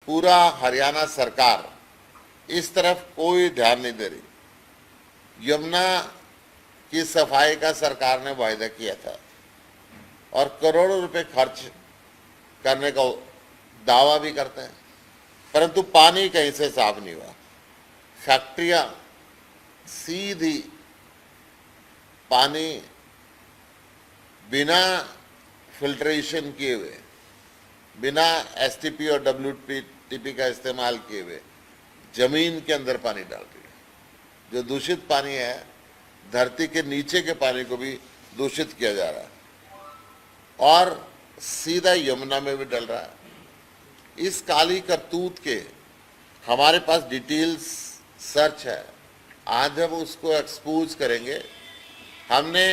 पूरा हरियाणा सरकार इस तरफ कोई ध्यान नहीं दे रही। यमुना की सफाई का सरकार ने वायदा किया था और करोड़ों रुपए खर्च करने का दावा भी करते हैं, परंतु पानी कहीं से साफ नहीं हुआ। फैक्ट्रियां सीधी पानी बिना फिल्ट्रेशन किए हुए, बिना एसटीपी और डब्ल्यूटीपी का इस्तेमाल किए हुए जमीन के अंदर पानी डाल रही है। जो दूषित पानी है, धरती के नीचे के पानी को भी दूषित किया जा रहा है और सीधा यमुना में भी डल रहा है। इस काली करतूत के हमारे पास डिटेल्स सर्च है। आज हम उसको एक्सपोज करेंगे। हमने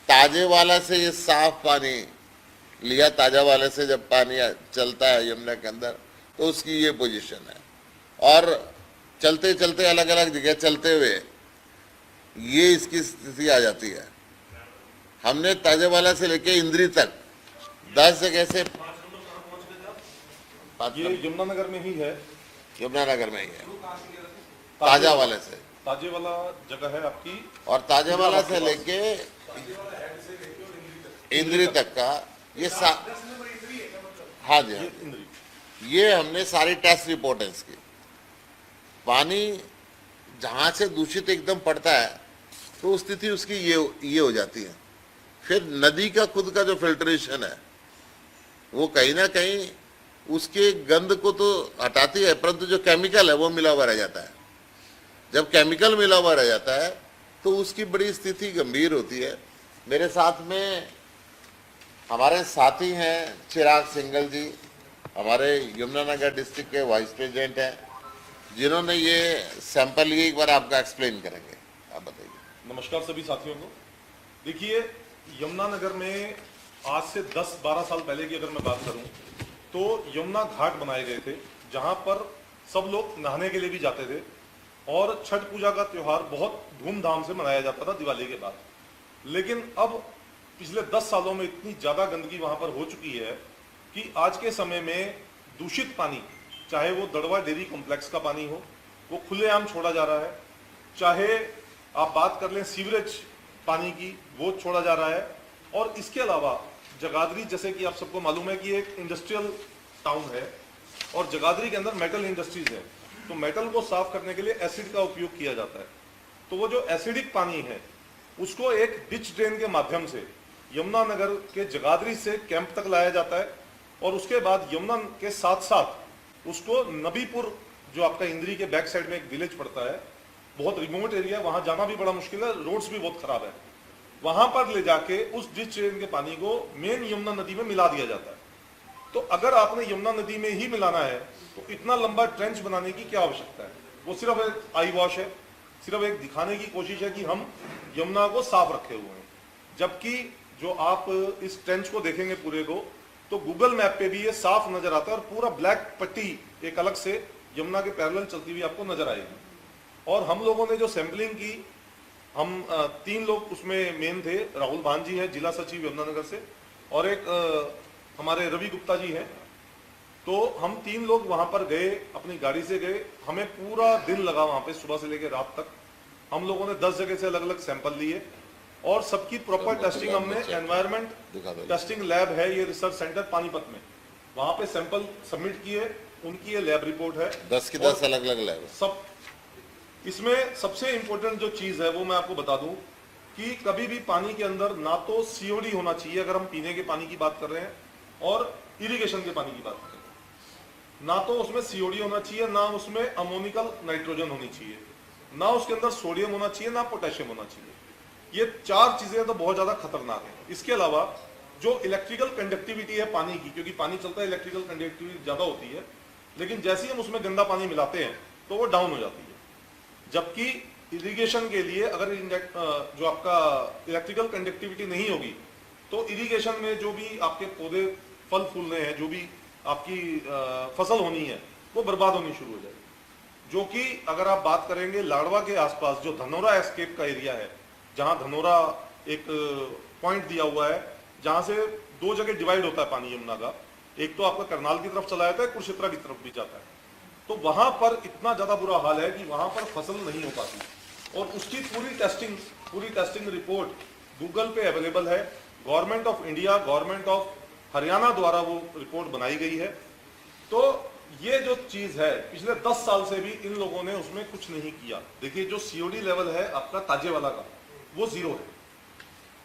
ताजेवाला से ये साफ पानी लिया। ताजावाला से जब पानी चलता है यमुना के अंदर तो उसकी ये पोजीशन है, और चलते चलते अलग अलग जगह चलते हुए ये इसकी स्थिति आ जाती है। हमने ताजेवाला से लेके इंद्री तक 10 जगह से, ये यमुनानगर में ही है। यमुनानगर में ही है। ताजावाला से, ताजेवाला जगह है आपकी, और ताजेवाला से लेके इंद्री तक का ये हाँ जी, हाँ, ये हमने सारी टेस्ट रिपोर्ट है इसकी। पानी जहाँ से दूषित एकदम पड़ता है तो स्थिति उसकी ये हो जाती है। फिर नदी का खुद का जो फिल्ट्रेशन है वो कहीं ना कहीं उसके गंध को तो हटाती है, परंतु जो केमिकल है वो मिला हुआ रह जाता है। जब केमिकल मिला हुआ रह जाता है तो उसकी बड़ी स्थिति गंभीर होती है। मेरे साथ में हमारे साथी हैं चिराग सिंघल जी, हमारे यमुनानगर डिस्ट्रिक्ट के वाइस प्रेसिडेंट हैं, जिन्होंने ये सैंपल लिए। एक बार आपका एक्सप्लेन करेंगे, आप बताइए। नमस्कार सभी साथियों को। देखिए, यमुनानगर में आज से 10-12 साल पहले की अगर मैं बात करूं तो यमुना घाट बनाए गए थे, जहां पर सब लोग नहाने के लिए भी जाते थे और छठ पूजा का त्यौहार बहुत धूमधाम से मनाया जाता था दिवाली के बाद। लेकिन अब पिछले 10 सालों में इतनी ज़्यादा गंदगी वहां पर हो चुकी है कि आज के समय में दूषित पानी, चाहे वो दड़वा डेयरी कॉम्प्लेक्स का पानी हो, वो खुलेआम छोड़ा जा रहा है। चाहे आप बात कर लें सीवरेज पानी की, वो छोड़ा जा रहा है। और इसके अलावा जगाधरी, जैसे कि आप सबको मालूम है कि एक इंडस्ट्रियल टाउन है और जगाधरी के अंदर मेटल इंडस्ट्रीज है, तो मेटल को साफ करने के लिए एसिड का उपयोग किया जाता है। तो वो जो एसिडिक पानी है उसको एक डिच ड्रेन के माध्यम से यमुनानगर के जगाधरी से कैंप तक लाया जाता है और उसके बाद यमुना के साथ साथ उसको नबीपुर, जो आपका इंद्री के बैक साइड में एक विलेज पड़ता है, बहुत रिमोट एरिया, वहां जाना भी बड़ा मुश्किल है, रोड्स भी बहुत खराब है, वहां पर ले जाके उस डिच ड्रेन के पानी को मेन यमुना नदी में मिला दिया जाता है। तो अगर आपने यमुना नदी में ही मिलाना है तो इतना लंबा ट्रेंच बनाने की क्या आवश्यकता है? वो सिर्फ एक आई वॉश है, सिर्फ एक दिखाने की कोशिश है कि हम यमुना को साफ रखे हुए हैं। जबकि जो आप इस ट्रेंच को देखेंगे पूरे को, तो गूगल मैप पे भी ये साफ नजर आता है और पूरा ब्लैक पट्टी एक अलग से यमुना के पैरेलल चलती हुई आपको नजर आएगी। और हम लोगों ने जो सैंपलिंग की, हम 3 लोग उसमें मेन थे। राहुल भान जी हैं, जिला सचिव यमुनानगर से, और एक हमारे रवि गुप्ता जी हैं। तो हम 3 लोग वहां पर गए, अपनी गाड़ी से गए। हमें पूरा दिन लगा वहां पे, सुबह से लेकर रात तक। हम लोगों ने 10 जगह से अलग अलग सैंपल लिए और सबकी प्रॉपर टेस्टिंग हमने, एनवायरमेंट टेस्टिंग लैब है ये रिसर्च सेंटर पानीपत में, वहां पे सैंपल सबमिट किए। उनकी ये लैब रिपोर्ट है, 10 की 10 अलग अलग लैब सब। इसमें सबसे इंपॉर्टेंट जो चीज है वो मैं आपको बता दूं कि कभी भी पानी के अंदर ना तो सीओडी होना चाहिए, अगर हम पीने के पानी की बात कर रहे हैं, और इरिगेशन के पानी की बात कर रहे हैं, ना तो उसमें सीओडी होना चाहिए, ना उसमें अमोनिकल नाइट्रोजन होनी चाहिए, ना उसके अंदर सोडियम होना चाहिए, ना पोटेशियम होना चाहिए। ये 4 चीजें तो बहुत ज्यादा खतरनाक है। इसके अलावा जो इलेक्ट्रिकल कंडक्टिविटी है पानी की, क्योंकि पानी चलता है इलेक्ट्रिकल कंडक्टिविटी ज्यादा होती है, लेकिन जैसे ही हम उसमें गंदा पानी मिलाते हैं तो वो डाउन हो जाती है। जबकि इरिगेशन के लिए अगर जो आपका इलेक्ट्रिकल कंडक्टिविटी नहीं होगी तो इरिगेशन में जो भी आपके पौधे फल फूलने हैं, जो भी आपकी फसल होनी है, वो बर्बाद होनी शुरू हो जाएगी। जो कि अगर आप बात करेंगे लाडवा के आसपास जो धनोरा एस्केप का एरिया है, जहां धनोरा एक पॉइंट दिया हुआ है जहां से 2 जगह डिवाइड होता है पानी यमुना का, एक तो आपका करनाल की तरफ चला जाता है, कुरुक्षेत्र की तरफ भी जाता है। तो वहां पर इतना ज्यादा बुरा हाल है कि वहां पर फसल नहीं हो पाती। और उसकी पूरी टेस्टिंग रिपोर्ट गूगल पे अवेलेबल है। Government of India, government of Haryana द्वारा वो रिपोर्ट बनाई गई है। तो ये जो चीज है, पिछले 10 साल से भी इन लोगों ने उसमें कुछ नहीं किया। देखिए जो सीओडी लेवल है आपका ताजेवाला का, वो 0 है।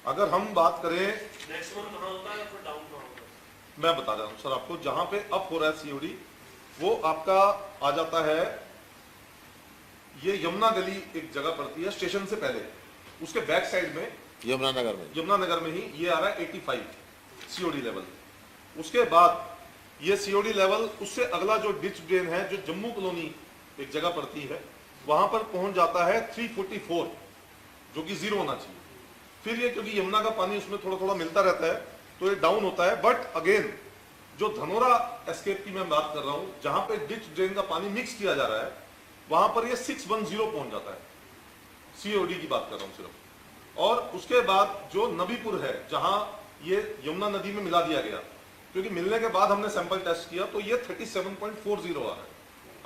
अगर हम बात करें मैक्सिमम कहाँ होता है या फिर डाउन कहाँ होता है? मैं बता रहा हूं सर आपको, जहां पे अप हो रहा है सीओडी वो आपका आ जाता है, ये यमुना गली एक जगह पड़ती है स्टेशन से पहले, उसके बैक साइड में यमुनानगर में ही ये आ रहा है 85 सीओडी लेवल। उसके बाद ये सीओडी लेवल, उससे अगला जो डिच ड्रेन है जो जम्मू कॉलोनी एक जगह पड़ती है, वहां पर पहुंच जाता है 344, जो कि 0 होना चाहिए। फिर ये क्योंकि यमुना का पानी उसमें थोड़ा थोड़ा मिलता रहता है तो ये डाउन होता है। बट अगेन जो धनोरा एस्केप की मैं बात कर रहा हूं, जहां पे डिच ड्रेन का पानी मिक्स किया जा रहा है, वहां पर ये 610 पहुंच जाता है। सीओडी की बात कर रहा हूं सिर्फ। और उसके बाद जो नबीपुर है, जहां ये यमुना नदी में मिला दिया गया, क्योंकि मिलने के बाद हमने सैंपल टेस्ट किया तो ये 37.40 आ रहा है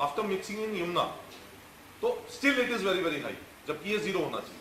आफ्टर मिक्सिंग इन यमुना। तो still it is very very high, जबकि ये 0 होना चाहिए।